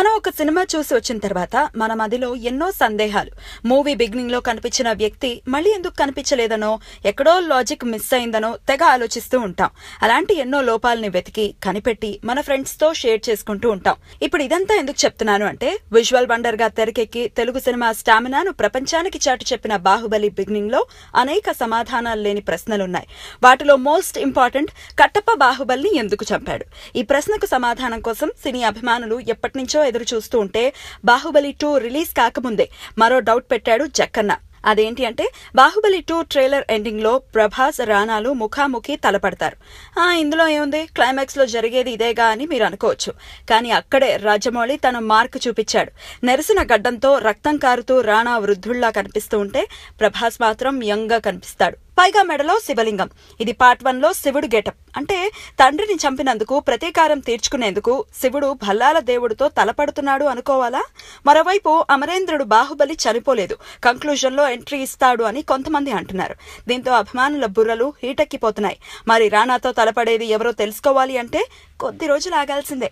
మనం ఒక సినిమా చూసి వచ్చిన తర్వాత మన మదిలో ఎన్నో సందేహాలు. మూవీ బిగినింగ్ లో కనిపించిన వ్యక్తి మళ్ళీ ఎందుకు కనిపించలేదనో, ఎక్కడో లాజిక్ మిస్ అయిందనో తెగ ఆలోచిస్తూ ఉంటాం. అలాంటి ఎన్నో లోపాలని వెతికి కనిపెట్టి మన ఫ్రెండ్స్ తో షేర్ చేసుకుంటూ ఉంటాం. ఇప్పుడు ఇదంతా ఎందుకు చెప్తున్నాను అంటే, విజువల్ వండర్ గా తెరకెక్కి తెలుగు సినిమా స్టామినాను ప్రపంచానికి చాటు చెప్పిన బాహుబలి బిగినింగ్ లో అనేక సమాధానాలు లేని ప్రశ్నలున్నాయి. వాటిలో మోస్ట్ ఇంపార్టెంట్, కట్టప్ప బాహుబలిని ఎందుకు చంపాడు? ఈ ప్రశ్నకు సమాధానం కోసం సినీ అభిమానులు ఎప్పటి నుంచో ఎదురు చూస్తూ ఉంటే, బాహుబలి 2 రిలీజ్ కాకముందే మరో డౌట్ పెట్టాడు జక్కన్న. అదేంటి అంటే, బాహుబలి 2 ట్రైలర్ ఎండింగ్ లో ప్రభాస్, రానాలు ముఖాముఖి తలపడతారు. ఇందులో ఏముంది, క్లైమాక్స్ లో జరిగేది ఇదేగా అని మీరు అనుకోవచ్చు. కానీ అక్కడే రాజమౌళి తన మార్క్ చూపించాడు. నెరసిన గడ్డంతో రక్తం కారుతూ రానా వృద్ధుళ్లా కనిపిస్తూ ఉంటే, ప్రభాస్ మాత్రం యంగ్ గా కనిపిస్తాడు. పైగా మెడలో శివలింగం. ఇది పార్ట్ 1 లో శివుడు గెటప్. అంటే తండ్రిని చంపినందుకు ప్రతీకారం తీర్చుకునేందుకు శివుడు భల్లాల దేవుడితో తలపడుతున్నాడు అనుకోవాలా? మరోవైపు అమరేంద్రుడు బాహుబలి చనిపోలేదు, కంక్లూజన్ లో ఎంట్రీ ఇస్తాడు అని కొంతమంది అంటున్నారు. దీంతో అభిమానుల బుర్రలు హీటెక్కిపోతున్నాయి. మరి రానాతో తలపడేది ఎవరో తెలుసుకోవాలి అంటే కొద్ది రోజులు ఆగాల్సిందే.